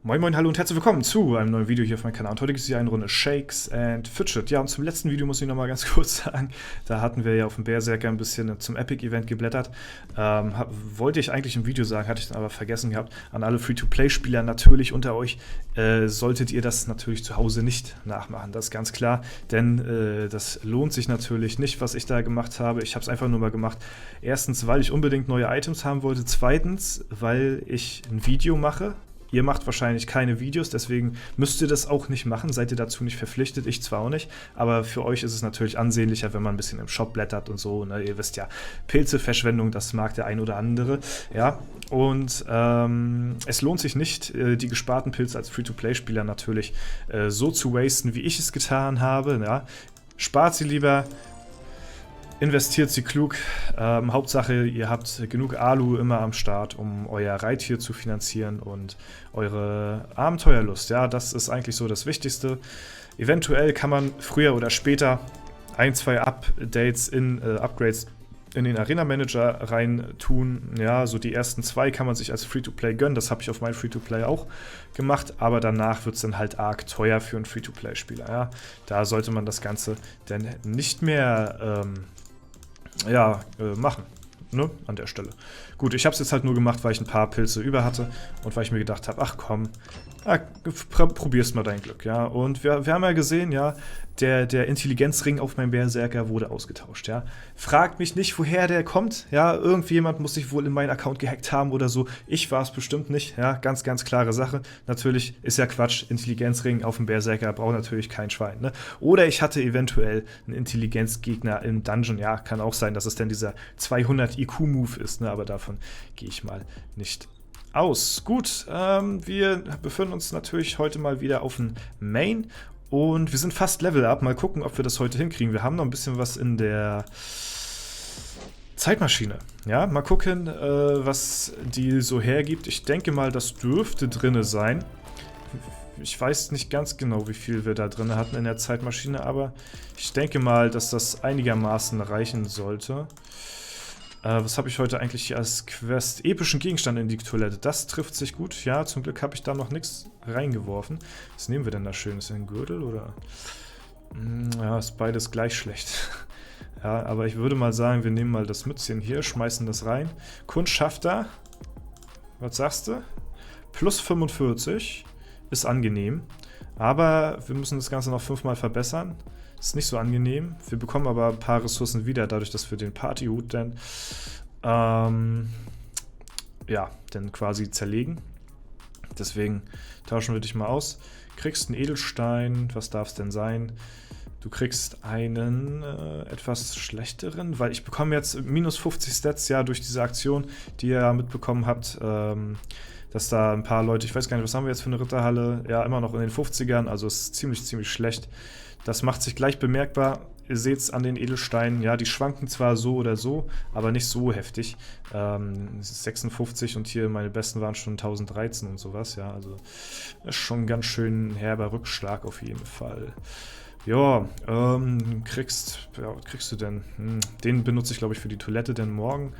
Moin Moin, hallo und herzlich willkommen zu einem neuen Video hier auf meinem Kanal. Und heute gibt es hier eine Runde Shakes and Fidget. Ja, und zum letzten Video muss ich nochmal ganz kurz sagen, da hatten wir ja auf dem Berserker ein bisschen zum Epic-Event geblättert. Wollte ich eigentlich im Video sagen, hatte ich dann aber vergessen gehabt. An alle Free-to-Play-Spieler natürlich unter euch, solltet ihr das natürlich zu Hause nicht nachmachen. Das ist ganz klar, denn das lohnt sich natürlich nicht, was ich da gemacht habe. Ich habe es einfach nur mal gemacht. Erstens, weil ich unbedingt neue Items haben wollte. Zweitens, weil ich ein Video mache. Ihr macht wahrscheinlich keine Videos, deswegen müsst ihr das auch nicht machen, seid ihr dazu nicht verpflichtet, ich zwar auch nicht, aber für euch ist es natürlich ansehnlicher, wenn man ein bisschen im Shop blättert und so, ne? Ihr wisst ja, Pilzeverschwendung, das mag der ein oder andere, ja, und es lohnt sich nicht, die gesparten Pilze als Free-to-Play-Spieler natürlich so zu wasten, wie ich es getan habe, ja. Spart sie lieber, investiert sie klug. Hauptsache, ihr habt genug Alu immer am Start, um euer Reittier zu finanzieren und eure Abenteuerlust. Ja, das ist eigentlich so das Wichtigste. Eventuell kann man früher oder später ein, zwei Upgrades in den Arena Manager rein tun. Ja, so die ersten zwei kann man sich als Free-to-Play gönnen. Das habe ich auf meinem Free-to-Play auch gemacht. Aber danach wird es dann halt arg teuer für einen Free-to-Play-Spieler. Ja, da sollte man das Ganze dann nicht mehr machen, ne, an der Stelle. Gut, ich habe es jetzt halt nur gemacht, weil ich ein paar Pilze über hatte und weil ich mir gedacht habe, ach komm, probierst mal dein Glück, ja. Und wir haben ja gesehen, ja, der Intelligenzring auf meinem Berserker wurde ausgetauscht, ja. Fragt mich nicht, woher der kommt, ja. Irgendjemand muss sich wohl in meinen Account gehackt haben oder so. Ich war es bestimmt nicht, ja. Ganz, ganz klare Sache. Natürlich ist ja Quatsch, Intelligenzring auf dem Berserker braucht natürlich kein Schwein, ne. Oder ich hatte eventuell einen Intelligenzgegner im Dungeon, ja. Kann auch sein, dass es dann dieser 200 IQ-Move ist, ne. Aber davon gehe ich mal nicht aus. Gut, wir befinden uns natürlich heute mal wieder auf dem Main und wir sind fast Level Up. Mal gucken, ob wir das heute hinkriegen. Wir haben noch ein bisschen was in der Zeitmaschine. Ja, mal gucken, was die so hergibt. Ich denke mal, das dürfte drinne sein. Ich weiß nicht ganz genau, wie viel wir da drin hatten in der Zeitmaschine, aber ich denke mal, dass das einigermaßen reichen sollte. Was habe ich heute eigentlich hier als Quest? Epischen Gegenstand in die Toilette. Das trifft sich gut. Ja, zum Glück habe ich da noch nichts reingeworfen. Was nehmen wir denn da schön? Ist das ein Gürtel oder? Ja, ist beides gleich schlecht. Ja, aber ich würde mal sagen, wir nehmen mal das Mützchen hier, schmeißen das rein. Kundschafter. Was sagst du? Plus 45. Ist angenehm. Aber wir müssen das Ganze noch 5-mal verbessern. Ist nicht so angenehm. Wir bekommen aber ein paar Ressourcen wieder, dadurch, dass wir den Partyhut dann dann quasi zerlegen. Deswegen tauschen wir dich mal aus. Kriegst einen Edelstein. Was darf es denn sein? Du kriegst einen etwas schlechteren, weil ich bekomme jetzt minus 50 Stats, ja, durch diese Aktion, die ihr ja mitbekommen habt, dass da ein paar Leute, ich weiß gar nicht, was haben wir jetzt für eine Ritterhalle, ja, immer noch in den 50ern, also ist ziemlich, ziemlich schlecht. Das macht sich gleich bemerkbar. Ihr seht es an den Edelsteinen, ja, die schwanken zwar so oder so, aber nicht so heftig. 56 und hier meine besten waren schon 1013 und sowas, ja, also ist schon ein ganz schön herber Rückschlag auf jeden Fall. Ja, was kriegst du denn? Den benutze ich, glaube ich, für die Toilette, denn morgen.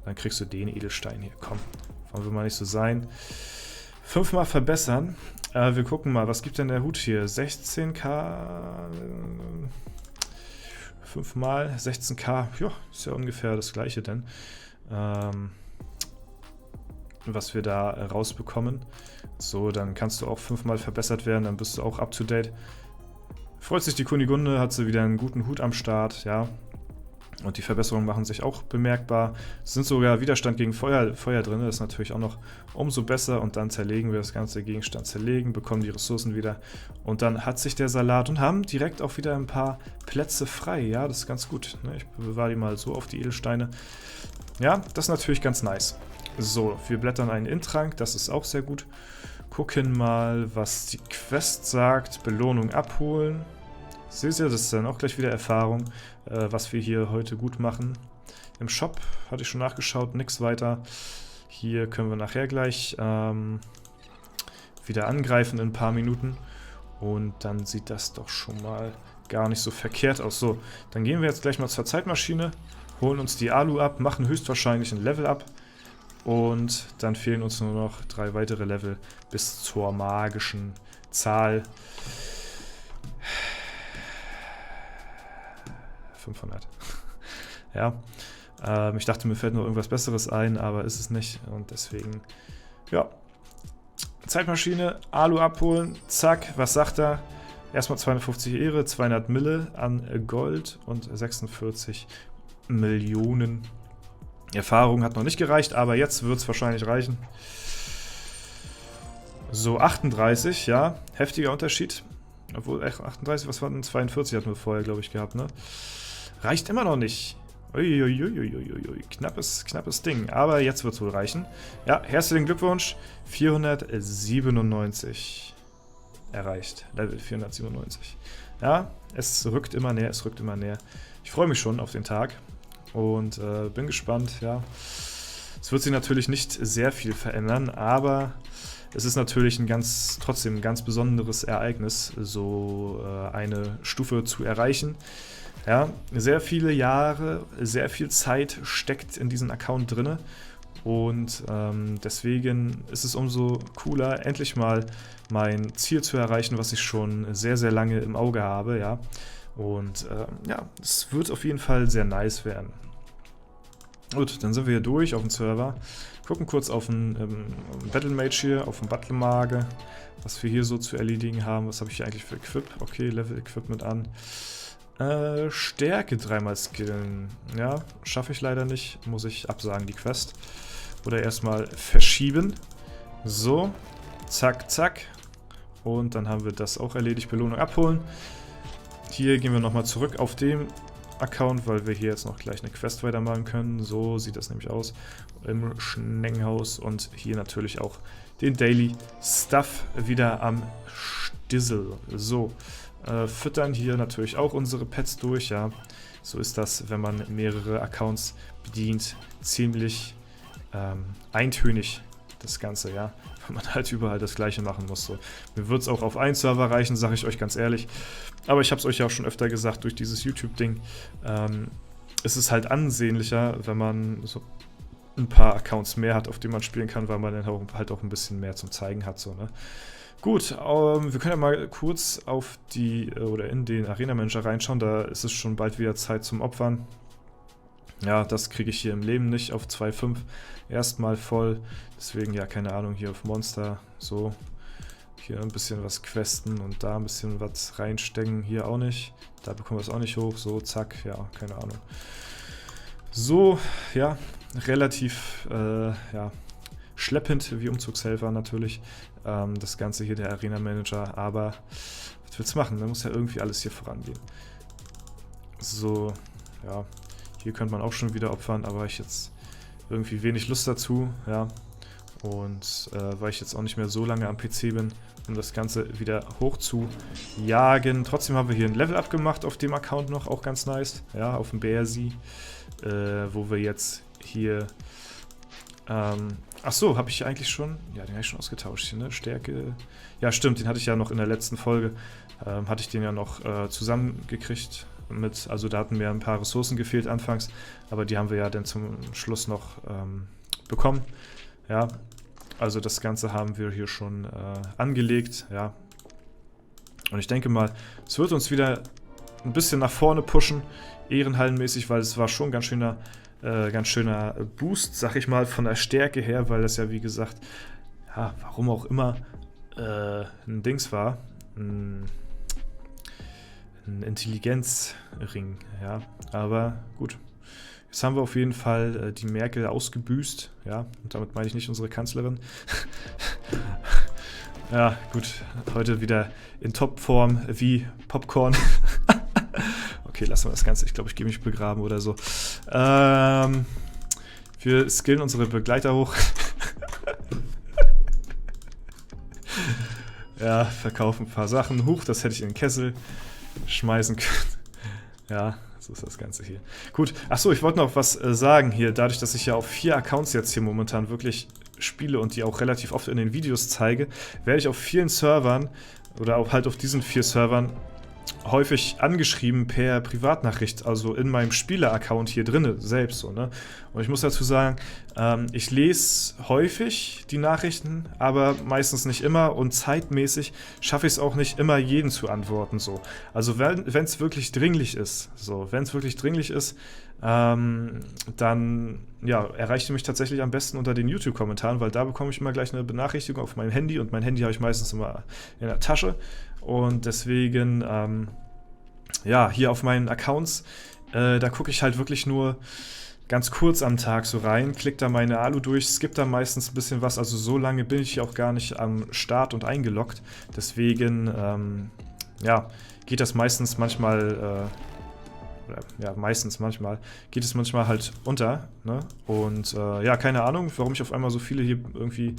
Dann kriegst du den Edelstein hier. Komm, wollen wir mal nicht so sein. 5-mal verbessern. Wir gucken mal, was gibt denn der Hut hier? 16k, 5-mal, 16k, ja, ist ja ungefähr das gleiche denn, was wir da rausbekommen. So, dann kannst du auch 5-mal verbessert werden, dann bist du auch up to date. Freut sich die Kunigunde, hat sie wieder einen guten Hut am Start, ja. Und die Verbesserungen machen sich auch bemerkbar. Es sind sogar Widerstand gegen Feuer drin, das ist natürlich auch noch umso besser. Und dann zerlegen wir das ganze Gegenstand, bekommen die Ressourcen wieder. Und dann hat sich der Salat und haben direkt auch wieder ein paar Plätze frei. Ja, das ist ganz gut. Ich bewahre die mal so auf die Edelsteine. Ja, das ist natürlich ganz nice. So, wir blättern einen Intrank, das ist auch sehr gut. Gucken mal, was die Quest sagt. Belohnung abholen. Seht ihr, das ist dann auch gleich wieder Erfahrung, was wir hier heute gut machen. Im Shop hatte ich schon nachgeschaut, nichts weiter. Hier können wir nachher gleich wieder angreifen in ein paar Minuten. Und dann sieht das doch schon mal gar nicht so verkehrt aus. So, dann gehen wir jetzt gleich mal zur Zeitmaschine, holen uns die Alu ab, machen höchstwahrscheinlich ein Level up Und dann fehlen uns nur noch 3 weitere Level bis zur magischen Zahl 500. Ja, ich dachte, mir fällt noch irgendwas Besseres ein, aber ist es nicht. Und deswegen, ja, Zeitmaschine, Alu abholen, zack, was sagt er? Erstmal 250 Ehre, 200 Mille an Gold und 46 Millionen. Erfahrung hat noch nicht gereicht, aber jetzt wird es wahrscheinlich reichen. So, 38, ja, heftiger Unterschied. Obwohl, 38, was war denn? 42 hatten wir vorher, glaube ich, gehabt, ne? Reicht immer noch nicht. Uiuiuiuiui, knappes Ding. Aber jetzt wird es wohl reichen. Ja, herzlichen Glückwunsch. 497 erreicht. Level 497. Ja, es rückt immer näher, Ich freue mich schon auf den Tag und bin gespannt, ja. Es wird sich natürlich nicht sehr viel verändern, aber es ist natürlich trotzdem ein ganz besonderes Ereignis, so eine Stufe zu erreichen. Ja, sehr viele Jahre, sehr viel Zeit steckt in diesem Account drin und deswegen ist es umso cooler, endlich mal mein Ziel zu erreichen, was ich schon sehr, sehr lange im Auge habe, ja. Und ja, es wird auf jeden Fall sehr nice werden. Gut, dann sind wir hier durch auf dem Server. Gucken kurz auf den Battlemage hier, auf den Battlemage, was wir hier so zu erledigen haben. Was habe ich hier eigentlich für Equip? Okay, Level Equipment an. Stärke 3-mal skillen. Ja, schaffe ich leider nicht. Muss ich absagen, die Quest. Oder erstmal verschieben. So, zack, zack. Und dann haben wir das auch erledigt. Belohnung abholen. Hier gehen wir nochmal zurück auf den Account, weil wir hier jetzt noch gleich eine Quest weitermachen können. So sieht das nämlich aus im Schneckenhaus. Und hier natürlich auch den Daily Stuff wieder am Stissel. So. Füttern hier natürlich auch unsere Pets durch, ja. So ist das, wenn man mehrere Accounts bedient. Ziemlich eintönig das Ganze, ja. Wenn man halt überall das Gleiche machen muss. So. Mir wird es auch auf einen Server reichen, sage ich euch ganz ehrlich. Aber ich habe es euch ja auch schon öfter gesagt, durch dieses YouTube-Ding. Es ist halt ansehnlicher, wenn man so ein paar Accounts mehr hat, auf denen man spielen kann, weil man dann halt auch ein bisschen mehr zum Zeigen hat, so, ne. Gut, wir können ja mal kurz auf in den Arena Manager reinschauen, da ist es schon bald wieder Zeit zum Opfern. Ja, das kriege ich hier im Leben nicht auf 2,5 erstmal voll, deswegen ja, keine Ahnung, hier auf Monster, so, hier ein bisschen was questen und da ein bisschen was reinstecken, hier auch nicht, da bekommen wir es auch nicht hoch, so, zack, ja, keine Ahnung. So, ja, relativ, ja, schleppend wie Umzugshelfer natürlich, das Ganze hier, der Arena Manager, aber was willst du machen, da muss ja irgendwie alles hier vorangehen. So, ja, hier könnte man auch schon wieder opfern, aber ich jetzt irgendwie wenig Lust dazu, ja, und weil ich jetzt auch nicht mehr so lange am PC bin, um das Ganze wieder hoch zu jagen. Trotzdem haben wir hier ein Level-Up gemacht auf dem Account noch, auch ganz nice, ja, auf dem BRC, wo wir jetzt hier achso, habe ich eigentlich schon? Ja, den habe ich schon ausgetauscht hier, ne? Stärke. Ja, stimmt, den hatte ich ja noch in der letzten Folge. Hatte ich den ja noch zusammengekriegt mit, also da hatten mir ein paar Ressourcen gefehlt anfangs, aber die haben wir ja dann zum Schluss noch bekommen. Ja, also das Ganze haben wir hier schon angelegt, ja. Und ich denke mal, es wird uns wieder ein bisschen nach vorne pushen, ehrenhallenmäßig, weil es war schon ganz schöner Boost, sag ich mal, von der Stärke her, weil das ja, wie gesagt, ja, warum auch immer, ein Dings war, ein Intelligenzring, ja, aber gut. Jetzt haben wir auf jeden Fall die Merkel ausgebüßt, ja, und damit meine ich nicht unsere Kanzlerin. Ja, gut, heute wieder in Topform wie Popcorn. Okay, lassen wir das Ganze. Ich glaube, ich gehe mich begraben oder so. Wir skillen unsere Begleiter hoch. Ja, verkaufen ein paar Sachen. Huch, das hätte ich in den Kessel schmeißen können. Ja, so ist das Ganze hier. Gut, achso, ich wollte noch was sagen hier. Dadurch, dass ich ja auf 4 Accounts jetzt hier momentan wirklich spiele und die auch relativ oft in den Videos zeige, werde ich auf vielen Servern oder auch halt auf diesen 4 Servern häufig angeschrieben per Privatnachricht, also in meinem Spieler-Account hier drinne selbst so, ne? Und ich muss dazu sagen, ich lese häufig die Nachrichten, aber meistens nicht immer und zeitmäßig schaffe ich es auch nicht immer, jeden zu antworten so. Also wenn es wirklich dringlich ist, dann ja, erreicht ihr mich tatsächlich am besten unter den YouTube-Kommentaren, weil da bekomme ich immer gleich eine Benachrichtigung auf mein Handy und mein Handy habe ich meistens immer in der Tasche und deswegen, ja, hier auf meinen Accounts, da gucke ich halt wirklich nur ganz kurz am Tag so rein, klick da meine Alu durch, skipp da meistens ein bisschen was, also so lange bin ich auch gar nicht am Start und eingeloggt, deswegen, ja, geht das meistens manchmal, manchmal, geht es manchmal halt unter, ne? Und ja, keine Ahnung, warum ich auf einmal so viele hier irgendwie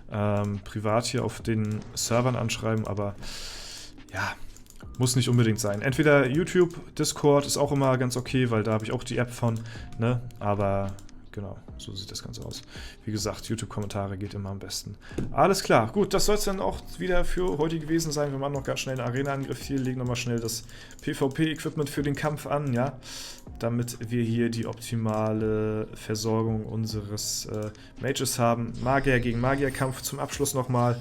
privat hier auf den Servern anschreiben, aber ja, muss nicht unbedingt sein. Entweder YouTube, Discord ist auch immer ganz okay, weil da habe ich auch die App von, ne? Aber genau, so sieht das Ganze aus. Wie gesagt, YouTube-Kommentare geht immer am besten. Alles klar, gut, das soll es dann auch wieder für heute gewesen sein. Wir machen noch ganz schnell einen Arena-Angriff hier, legen nochmal schnell das PvP-Equipment für den Kampf an, ja? Damit wir hier die optimale Versorgung unseres Mages haben. Magier gegen Magier-Kampf zum Abschluss nochmal.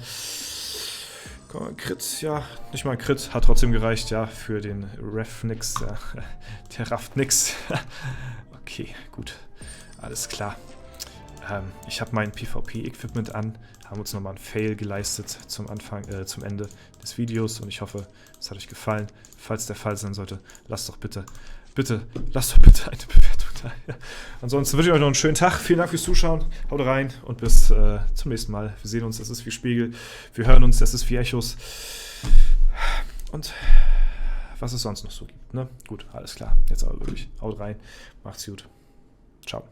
Crit, ja, nicht mal ein Crit, hat trotzdem gereicht, ja, für den Ref nix, ja. Der rafft nix. Okay, gut, alles klar. Ich habe mein PvP-Equipment an, haben uns nochmal einen Fail geleistet zum Ende des Videos und ich hoffe, es hat euch gefallen. Falls der Fall sein sollte, lasst doch bitte eine Bewertung da. Ja. Ansonsten wünsche ich euch noch einen schönen Tag. Vielen Dank fürs Zuschauen. Haut rein und bis zum nächsten Mal. Wir sehen uns, das ist wie Spiegel. Wir hören uns, das ist wie Echos. Und was es sonst noch so gibt. Ne? Gut, alles klar. Jetzt aber wirklich. Haut rein. Macht's gut. Ciao.